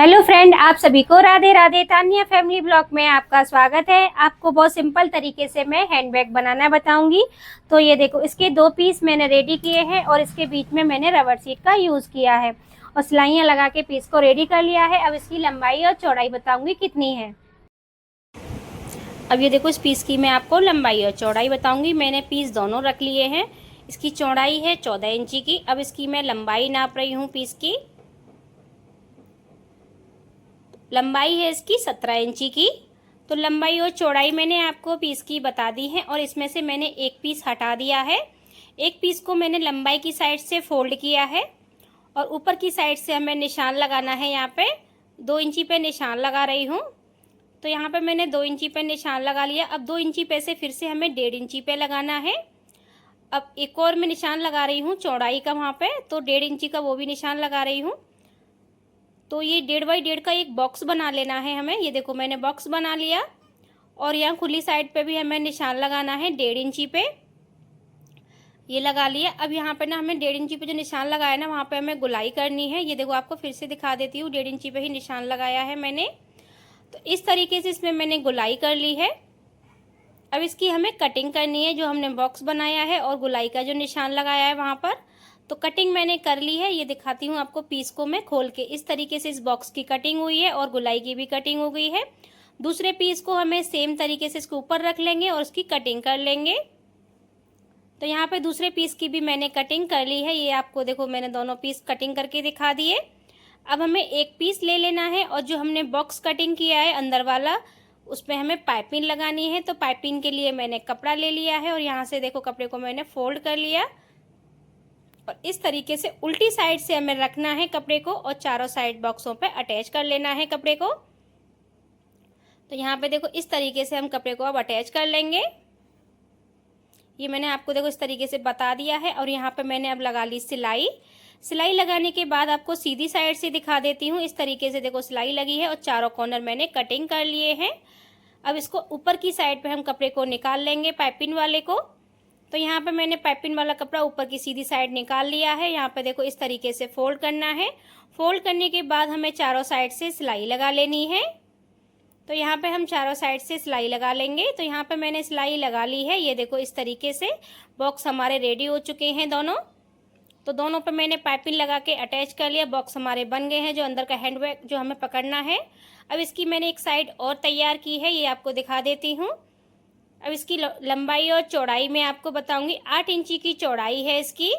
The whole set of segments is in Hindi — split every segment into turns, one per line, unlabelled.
हेलो फ्रेंड, आप सभी को राधे राधे। तानिया फैमिली ब्लॉग में आपका स्वागत है। आपको बहुत सिंपल तरीके से मैं हैंडबैग बनाना बताऊंगी। तो ये देखो, इसके 2 पीस मैंने रेडी किए हैं और इसके बीच में मैंने रबर शीट का यूज़ किया है और सिलाइयाँ लगा के पीस को रेडी कर लिया है। अब इसकी लंबाई और चौड़ाई बताऊंगी कितनी है। अब ये देखो, इस पीस की मैं आपको लंबाई और चौड़ाई बताऊंगी। मैंने पीस दोनों रख लिए हैं। इसकी चौड़ाई है 14 इंची की। अब इसकी मैं लंबाई नाप रही हूँ। पीस की लंबाई है इसकी 17 इंची की। तो लंबाई और चौड़ाई मैंने आपको पीस की बता दी है और इसमें से मैंने एक पीस हटा दिया है। एक पीस को मैंने लंबाई की साइड से फोल्ड किया है और ऊपर की साइड से हमें निशान लगाना है। यहाँ पे 2 इंची पे निशान लगा रही हूँ। तो यहाँ पे मैंने 2 इंची पे निशान लगा लिया। अब 2 इंची पे से फिर से हमें 1.5 इंची पे लगाना है। अब एक और मैं निशान लगा रही हूँ चौड़ाई का, वहाँ पे तो 1.5 इंची का वो भी निशान लगा रही हूँ। तो ये 1.5 बाई 1.5 का एक बॉक्स बना लेना है हमें। ये देखो, मैंने बॉक्स बना लिया और यहाँ खुली साइड पे भी हमें निशान लगाना है 1.5 इंची पे। ये लगा लिया। अब यहाँ पे ना हमें 1.5 इंची पे जो निशान लगाया ना, वहाँ पे हमें गुलाई करनी है। ये देखो, आपको फिर से दिखा देती हूँ। 1.5 इंची पे ही निशान लगाया है मैंने। तो इस तरीके से इसमें मैंने गुलाई कर ली है। अब इसकी हमें कटिंग करनी है। जो हमने बॉक्स बनाया है और गुलाई का जो निशान लगाया है वहाँ पर, तो कटिंग मैंने कर ली है। ये दिखाती हूँ आपको पीस को मैं खोल के। इस तरीके से इस बॉक्स की कटिंग हुई है और गुलाई की भी कटिंग हो गई है। दूसरे पीस को हमें सेम तरीके से इसके ऊपर रख लेंगे और उसकी कटिंग कर लेंगे। तो यहाँ पे दूसरे पीस की भी मैंने कटिंग कर ली है। ये आपको देखो, मैंने दोनों पीस कटिंग करके दिखा दिए। अब हमें एक पीस ले लेना है और जो हमने बॉक्स कटिंग किया है अंदर वाला, उसमें हमें पाइपिंग लगानी है। तो पाइपिंग के लिए मैंने कपड़ा ले लिया है और यहाँ से देखो, कपड़े को मैंने फोल्ड कर लिया और इस तरीके से उल्टी साइड से हमें रखना है कपड़े को और चारों साइड बॉक्सों पे अटैच कर लेना है कपड़े को। तो यहाँ पे देखो, इस तरीके से हम कपड़े को अब अटैच कर लेंगे। ये मैंने आपको देखो इस तरीके से बता दिया है। और यहाँ पे मैंने अब लगा ली सिलाई। सिलाई लगाने के बाद आपको सीधी साइड से दिखा देती हूँ। इस तरीके से देखो, सिलाई लगी है और चारों कॉर्नर मैंने कटिंग कर लिए हैं। अब इसको ऊपर की साइड पे हम कपड़े को निकाल लेंगे, पाइपिंग वाले को। तो यहाँ पे मैंने पाइपिंग वाला कपड़ा ऊपर की सीधी साइड निकाल लिया है। यहाँ पे देखो, इस तरीके से फोल्ड करना है। फोल्ड करने के बाद हमें चारों साइड से सिलाई लगा लेनी है। तो यहाँ पे हम चारों साइड से सिलाई लगा लेंगे। तो यहाँ पे मैंने सिलाई लगा ली है। ये देखो, इस तरीके से बॉक्स हमारे रेडी हो चुके हैं दोनों। तो दोनों पे मैंने पाइपिंग लगा के अटैच कर लिया। बॉक्स हमारे बन गए हैं। जो अंदर का हैंडबैग जो हमें पकड़ना है, अब इसकी मैंने एक साइड और तैयार की है। ये आपको दिखा देती हूँ। अब इसकी लंबाई और चौड़ाई मैं आपको बताऊंगी। 8 इंची की चौड़ाई है इसकी।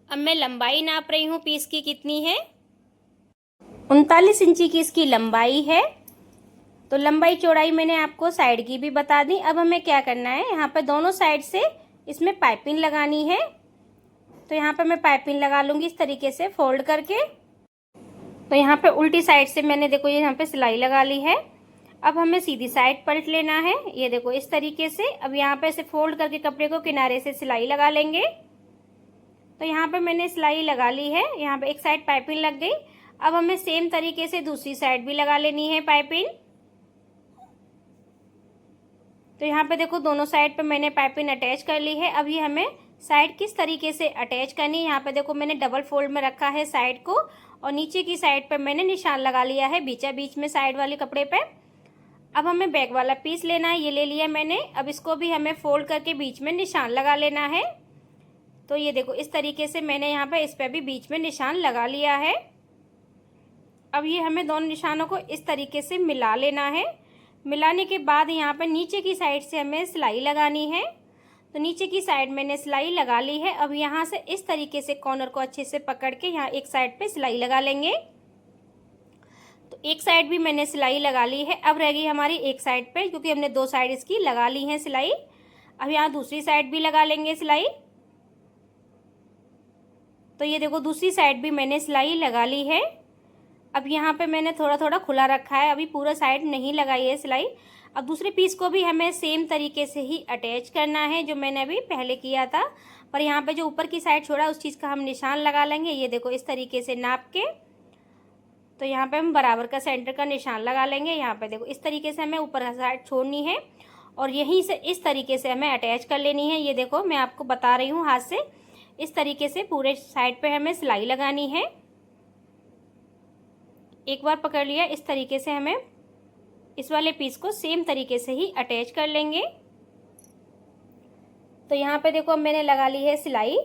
अब मैं लंबाई नाप रही हूँ पीस की कितनी है। 39 इंची की इसकी लंबाई है। तो लंबाई चौड़ाई मैंने आपको साइड की भी बता दी। अब हमें क्या करना है, यहाँ पे दोनों साइड से इसमें पाइपिंग लगानी है। तो यहाँ पे मैं पाइपिंग लगा लूंगी इस तरीके से फोल्ड करके। तो यहाँ पे उल्टी साइड से मैंने देखो, ये यहाँ पे सिलाई लगा ली है। अब हमें सीधी साइड पलट लेना है। ये देखो, इस तरीके से। अब यहाँ पे से फोल्ड करके कपड़े को किनारे से सिलाई लगा लेंगे। तो यहाँ पे मैंने सिलाई लगा ली है। यहाँ पे एक साइड पाइपिंग लग गई। अब हमें सेम तरीके से दूसरी साइड भी लगा लेनी है पाइपिंग। तो यहाँ पे देखो, दोनों साइड पे मैंने पाइपिंग अटैच कर ली है। अब ये हमें साइड किस तरीके से अटैच करनी है। यहाँ पे देखो, मैंने डबल फोल्ड में रखा है साइड को और नीचे की साइड पे मैंने निशान लगा लिया है बीचा बीच में साइड वाले कपड़े पे। अब हमें बैक वाला पीस लेना है। ये ले लिया मैंने। अब इसको भी हमें फोल्ड करके बीच में निशान लगा लेना है। तो ये देखो, इस तरीके से मैंने यहाँ पे इस पे भी बीच में निशान लगा लिया है। अब ये हमें दोनों निशानों को इस तरीके से मिला लेना है। मिलाने के बाद यहाँ पे नीचे की साइड से हमें सिलाई लगानी है। तो नीचे की साइड मैंने सिलाई लगा ली है। अब यहाँ से इस तरीके से कॉर्नर को अच्छे से पकड़ के यहाँ एक साइड पे सिलाई लगा लेंगे। तो एक साइड भी मैंने सिलाई लगा ली है। अब रह गई हमारी एक साइड पे, क्योंकि हमने 2 साइड इसकी लगा ली है सिलाई। अब यहाँ दूसरी साइड भी लगा लेंगे सिलाई। तो ये देखो, दूसरी साइड भी मैंने सिलाई लगा ली है। अब यहाँ पे मैंने थोड़ा थोड़ा खुला रखा है, अभी पूरा साइड नहीं लगाई है सिलाई। अब दूसरे पीस को भी हमें सेम तरीके से ही अटैच करना है जो मैंने अभी पहले किया था। पर यहाँ पे जो ऊपर की साइड छोड़ा उस चीज़ का हम निशान लगा लेंगे। ये देखो, इस तरीके से नाप के। तो यहाँ पे हम बराबर का सेंटर का निशान लगा लेंगे। यहाँ पे देखो, इस तरीके से हमें ऊपर का साइड छोड़नी है और यहीं से इस तरीके से हमें अटैच कर लेनी है। ये देखो, मैं आपको बता रही हूँ हाथ से। इस तरीके से पूरे साइड पे हमें सिलाई लगानी है। एक बार पकड़ लिया, इस तरीके से हमें इस वाले पीस को सेम तरीके से ही अटैच कर लेंगे। तो यहाँ पे देखो अब मैंने लगा ली है सिलाई।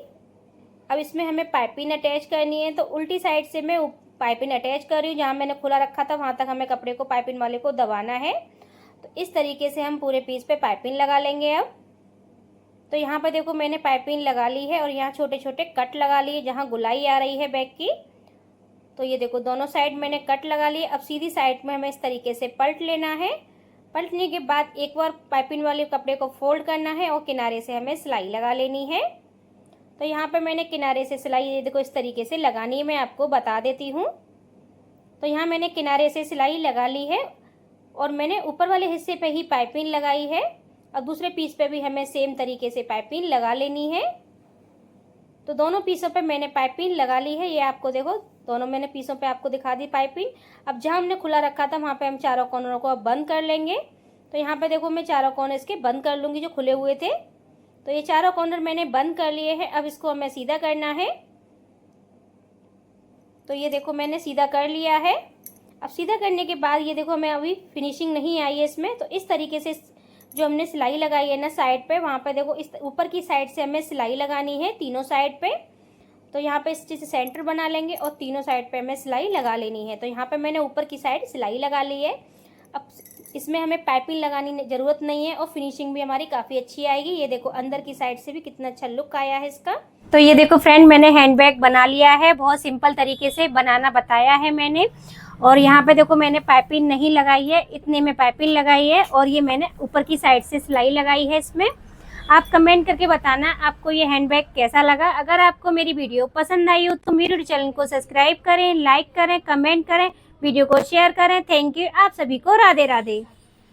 अब इसमें हमें पाइपिंग अटैच करनी है, तो उल्टी साइड से मैं पाइपिंग अटैच कर रही हूँ। जहाँ मैंने खुला रखा था वहाँ तक हमें कपड़े को पाइपिंग वाले को दबाना है। तो इस तरीके से हम पूरे पीस पे पाइपिंग लगा लेंगे। अब तो यहाँ पे देखो मैंने पाइपिंग लगा ली है और यहाँ छोटे छोटे कट लगा लिए जहाँ गुलाई आ रही है बैक की। तो ये देखो दोनों साइड मैंने कट लगा लिए। अब सीधी साइड में हमें इस तरीके से पलट लेना है। पलटने के बाद एक बार पाइपिंग वाले कपड़े को फोल्ड करना है और किनारे से हमें सिलाई लगा लेनी है। तो यहाँ पे मैंने किनारे से सिलाई ये देखो इस तरीके से लगानी है, मैं आपको बता देती हूँ। तो यहाँ मैंने किनारे से सिलाई लगा ली है और मैंने ऊपर वाले हिस्से पे ही पाइपिंग लगाई है और दूसरे पीस पे भी हमें सेम तरीके से पाइपिंग लगा लेनी है। तो दोनों पीसों पे मैंने पाइपिंग लगा ली है। ये आपको देखो दोनों मैंने पीसों पे आपको दिखा दी पाइपिंग। अब जहाँ हमने खुला रखा था वहाँ पे हम चारों कॉर्नरों को अब बंद कर लेंगे। तो यहाँ पे देखो मैं चारों कॉर्नर इसके बंद कर लूँगी जो खुले हुए थे। तो ये चारों कॉर्नर मैंने बंद कर लिए हैं। अब इसको हमें सीधा करना है। तो ये देखो मैंने सीधा कर लिया है। अब सीधा करने के बाद ये देखो हमें अभी फिनिशिंग नहीं आई है इसमें। तो इस तरीके से जो हमने सिलाई लगाई है ना साइड पे, वहाँ पे देखो इस ऊपर की साइड से हमें सिलाई लगानी है तीनों साइड पे। तो यहाँ पे इस चीज़ से सेंटर बना लेंगे और तीनों साइड पे हमें सिलाई लगा लेनी है। तो यहाँ पे मैंने ऊपर की साइड सिलाई लगा ली है। अब इसमें हमें पाइपिंग लगानी ज़रूरत नहीं है और फिनिशिंग भी हमारी काफ़ी अच्छी आएगी। ये देखो अंदर की साइड से भी कितना अच्छा लुक आया है इसका। तो ये देखो फ्रेंड मैंने हैंडबैग बना लिया है। बहुत सिंपल तरीके से बनाना बताया है मैंने। और यहाँ पे देखो मैंने पाइपिंग नहीं लगाई है, इतने में पाइपिंग लगाई है और ये मैंने ऊपर की साइड से सिलाई लगाई है इसमें। आप कमेंट करके बताना आपको ये हैंडबैग कैसा लगा। अगर आपको मेरी वीडियो पसंद आई हो तो मेरे चैनल को सब्सक्राइब करें, लाइक करें, कमेंट करें, वीडियो को शेयर करें। Thank you. आप सभी को राधे राधे।